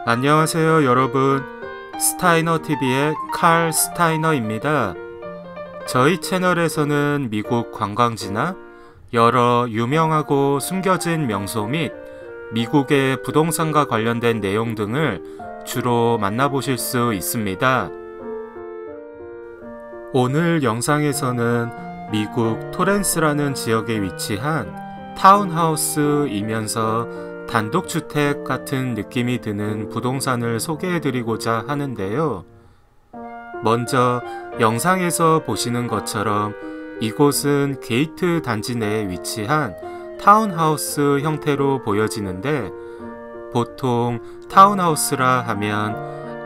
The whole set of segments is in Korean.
안녕하세요 여러분, 스타이너TV의 칼 스타이너입니다. 저희 채널에서는 미국 관광지나 여러 유명하고 숨겨진 명소 및 미국의 부동산과 관련된 내용 등을 주로 만나보실 수 있습니다. 오늘 영상에서는 미국 토렌스라는 지역에 위치한 타운하우스이면서 단독주택 같은 느낌이 드는 부동산을 소개해드리고자 하는데요. 먼저 영상에서 보시는 것처럼 이곳은 게이트 단지 내에 위치한 타운하우스 형태로 보여지는데, 보통 타운하우스라 하면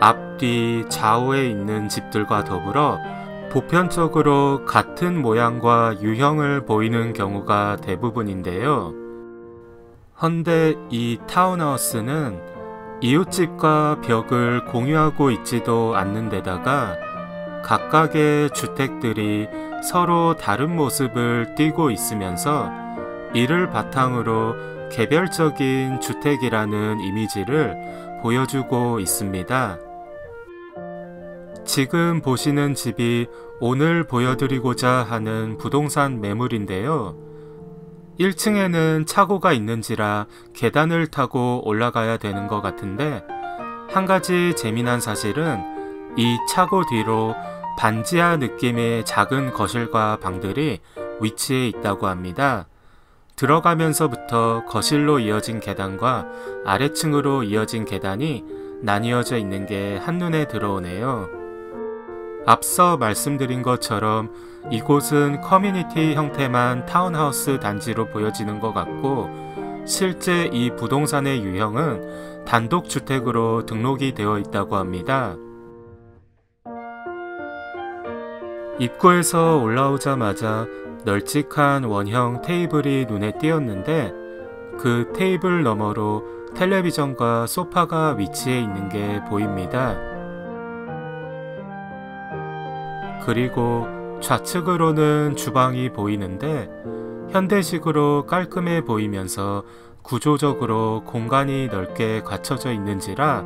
앞뒤 좌우에 있는 집들과 더불어 보편적으로 같은 모양과 유형을 보이는 경우가 대부분인데요. 헌데 이 타운하우스는 이웃집과 벽을 공유하고 있지도 않는 데다가 각각의 주택들이 서로 다른 모습을 띠고 있으면서 이를 바탕으로 개별적인 주택이라는 이미지를 보여주고 있습니다. 지금 보시는 집이 오늘 보여드리고자 하는 부동산 매물인데요. 1층에는 차고가 있는지라 계단을 타고 올라가야 되는 것 같은데, 한 가지 재미난 사실은 이 차고 뒤로 반지하 느낌의 작은 거실과 방들이 위치해 있다고 합니다. 들어가면서부터 거실로 이어진 계단과 아래층으로 이어진 계단이 나뉘어져 있는 게 한눈에 들어오네요. 앞서 말씀드린 것처럼 이곳은 커뮤니티 형태만 타운하우스 단지로 보여지는 것 같고, 실제 이 부동산의 유형은 단독주택으로 등록이 되어 있다고 합니다. 입구에서 올라오자마자 널찍한 원형 테이블이 눈에 띄었는데, 그 테이블 너머로 텔레비전과 소파가 위치해 있는 게 보입니다. 그리고 좌측으로는 주방이 보이는데, 현대식으로 깔끔해 보이면서 구조적으로 공간이 넓게 갖춰져 있는지라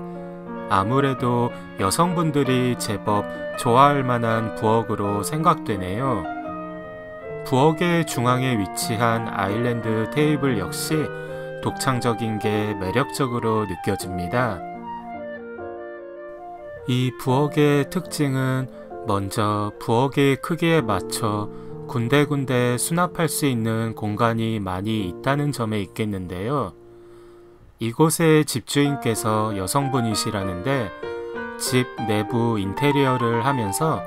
아무래도 여성분들이 제법 좋아할 만한 부엌으로 생각되네요. 부엌의 중앙에 위치한 아일랜드 테이블 역시 독창적인 게 매력적으로 느껴집니다. 이 부엌의 특징은 먼저 부엌의 크기에 맞춰 군데군데 수납할 수 있는 공간이 많이 있다는 점에 있겠는데요. 이곳의 집주인께서 여성분이시라는데, 집 내부 인테리어를 하면서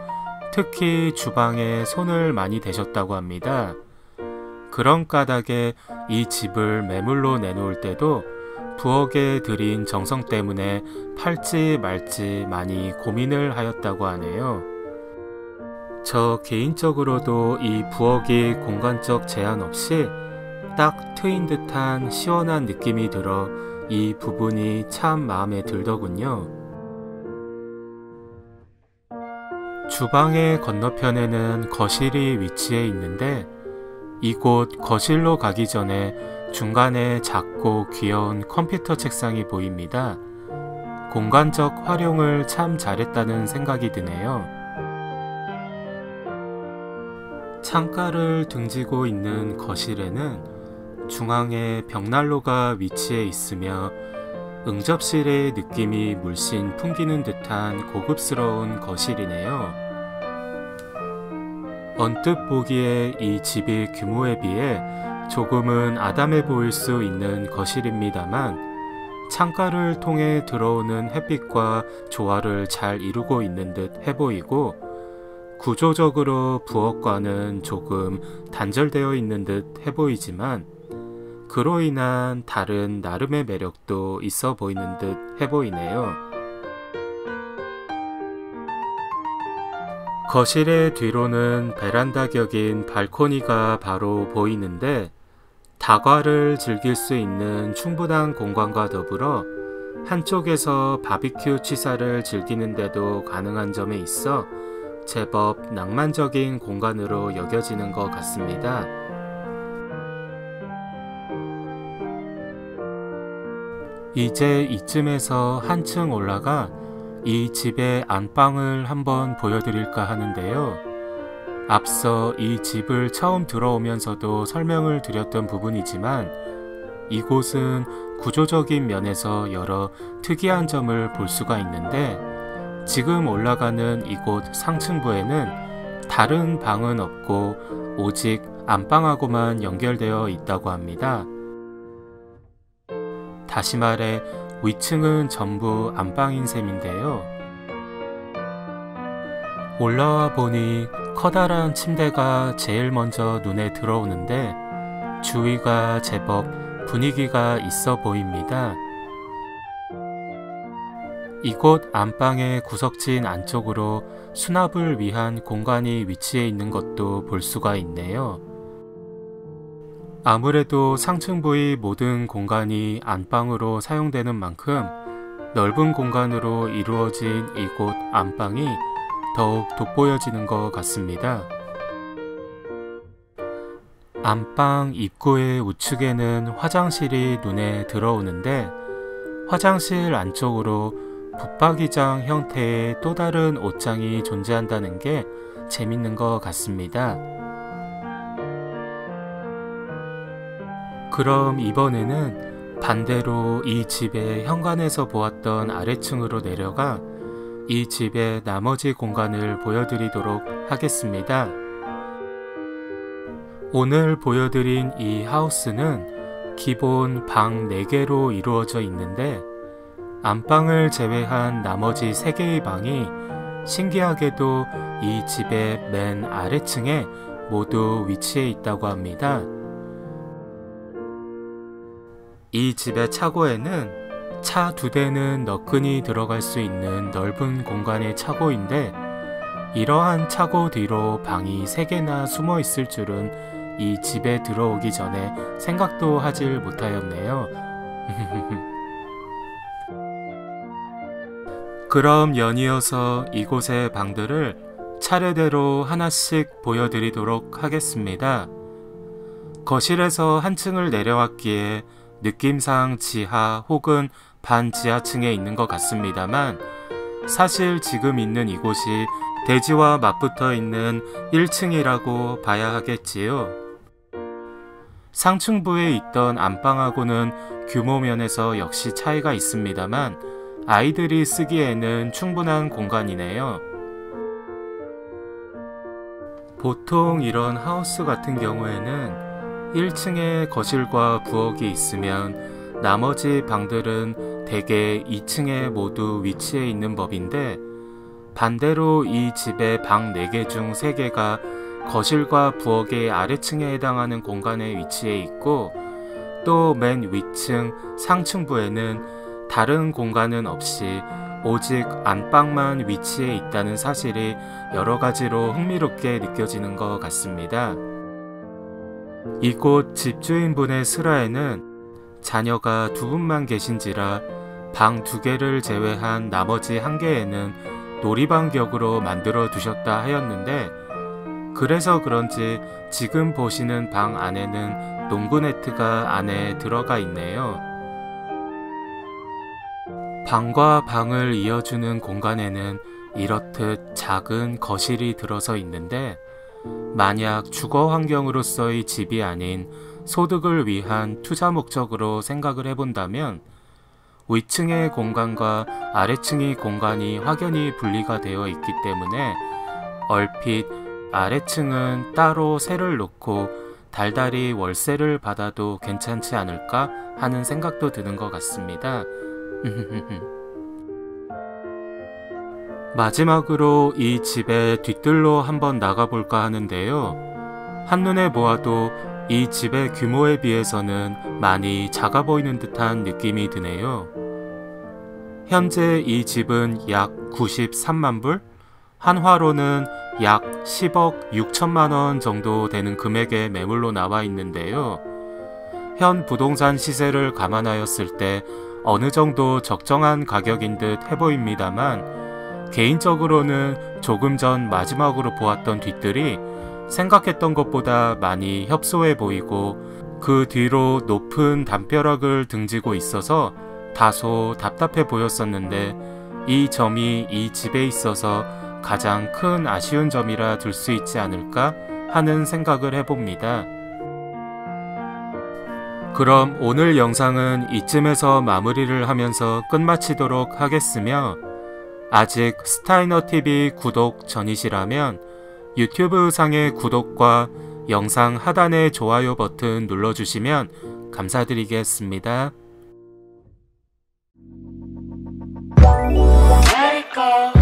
특히 주방에 손을 많이 대셨다고 합니다. 그런 까닭에 이 집을 매물로 내놓을 때도 부엌에 들인 정성 때문에 팔지 말지 많이 고민을 하였다고 하네요. 저 개인적으로도 이 부엌이 공간적 제한 없이 딱 트인 듯한 시원한 느낌이 들어 이 부분이 참 마음에 들더군요. 주방의 건너편에는 거실이 위치해 있는데, 이곳 거실로 가기 전에 중간에 작고 귀여운 컴퓨터 책상이 보입니다. 공간적 활용을 참 잘했다는 생각이 드네요. 창가를 등지고 있는 거실에는 중앙에 벽난로가 위치해 있으며 응접실의 느낌이 물씬 풍기는 듯한 고급스러운 거실이네요. 언뜻 보기에 이 집의 규모에 비해 조금은 아담해 보일 수 있는 거실입니다만, 창가를 통해 들어오는 햇빛과 조화를 잘 이루고 있는 듯 해보이고, 구조적으로 부엌과는 조금 단절되어 있는 듯 해보이지만, 그로 인한 다른 나름의 매력도 있어 보이는 듯 해보이네요. 거실의 뒤로는 베란다 격인 발코니가 바로 보이는데, 다과를 즐길 수 있는 충분한 공간과 더불어 한쪽에서 바비큐 취사를 즐기는데도 가능한 점에 있어 제법 낭만적인 공간으로 여겨지는 것 같습니다. 이제 이쯤에서 한층 올라가 이 집의 안방을 한번 보여드릴까 하는데요. 앞서 이 집을 처음 들어오면서도 설명을 드렸던 부분이지만 이곳은 구조적인 면에서 여러 특이한 점을 볼 수가 있는데 지금 올라가는 이곳 상층부에는 다른 방은 없고 오직 안방하고만 연결되어 있다고 합니다. 다시 말해 위층은 전부 안방인 셈인데요. 올라와 보니 커다란 침대가 제일 먼저 눈에 들어오는데 주위가 제법 분위기가 있어 보입니다. 이곳 안방의 구석진 안쪽으로 수납을 위한 공간이 위치해 있는 것도 볼 수가 있네요. 아무래도 상층부의 모든 공간이 안방으로 사용되는 만큼 넓은 공간으로 이루어진 이곳 안방이 더욱 돋보여지는 것 같습니다. 안방 입구의 우측에는 화장실이 눈에 들어오는데 화장실 안쪽으로 붙박이장 형태의 또 다른 옷장이 존재한다는 게 재밌는 것 같습니다. 그럼 이번에는 반대로 이 집의 현관에서 보았던 아래층으로 내려가 이 집의 나머지 공간을 보여드리도록 하겠습니다. 오늘 보여드린 이 하우스는 기본 방 4개로 이루어져 있는데 안방을 제외한 나머지 3개의 방이 신기하게도 이 집의 맨 아래층에 모두 위치해 있다고 합니다. 이 집의 차고에는 차 2대는 너끈히 들어갈 수 있는 넓은 공간의 차고인데 이러한 차고 뒤로 방이 3개나 숨어 있을 줄은 이 집에 들어오기 전에 생각도 하질 못하였네요. 그럼 연이어서 이곳의 방들을 차례대로 하나씩 보여드리도록 하겠습니다. 거실에서 한층을 내려왔기에 느낌상 지하 혹은 반지하층에 있는 것 같습니다만 사실 지금 있는 이곳이 대지와 맞붙어 있는 1층이라고 봐야 하겠지요. 상층부에 있던 안방하고는 규모 면에서 역시 차이가 있습니다만 아이들이 쓰기에는 충분한 공간이네요. 보통 이런 하우스 같은 경우에는 1층에 거실과 부엌이 있으면 나머지 방들은 대개 2층에 모두 위치해 있는 법인데 반대로 이 집의 방 4개 중 3개가 거실과 부엌의 아래층에 해당하는 공간에 위치해 있고 또 맨 위층 상층부에는 다른 공간은 없이 오직 안방만 위치해 있다는 사실이 여러 가지로 흥미롭게 느껴지는 것 같습니다. 이곳 집주인분의 슬하에는 자녀가 2분만 계신지라 방 2개를 제외한 나머지 1개에는 놀이방 격으로 만들어 두셨다 하였는데 그래서 그런지 지금 보시는 방 안에는 농구 네트가 안에 들어가 있네요. 방과 방을 이어주는 공간에는 이렇듯 작은 거실이 들어서 있는데 만약 주거 환경으로서의 집이 아닌 소득을 위한 투자 목적으로 생각을 해본다면 위층의 공간과 아래층의 공간이 확연히 분리가 되어 있기 때문에 얼핏 아래층은 따로 세를 놓고 달달이 월세를 받아도 괜찮지 않을까 하는 생각도 드는 것 같습니다. 마지막으로 이 집의 뒷뜰로 한번 나가볼까 하는데요. 한눈에 보아도 이 집의 규모에 비해서는 많이 작아 보이는 듯한 느낌이 드네요. 현재 이 집은 약 93만 불, 한화로는 약 10억 6천만 원 정도 되는 금액의 매물로 나와 있는데요. 현 부동산 시세를 감안하였을 때 어느 정도 적정한 가격인 듯 해보입니다만 개인적으로는 조금 전 마지막으로 보았던 뒷뜰이 생각했던 것보다 많이 협소해 보이고 그 뒤로 높은 담벼락을 등지고 있어서 다소 답답해 보였었는데 이 점이 이 집에 있어서 가장 큰 아쉬운 점이라 둘 수 있지 않을까 하는 생각을 해봅니다. 그럼 오늘 영상은 이쯤에서 마무리를 하면서 끝마치도록 하겠으며, 아직 스타이너TV 구독 전이시라면 유튜브 상의 구독과 영상 하단의 좋아요 버튼 눌러주시면 감사드리겠습니다. Let it go.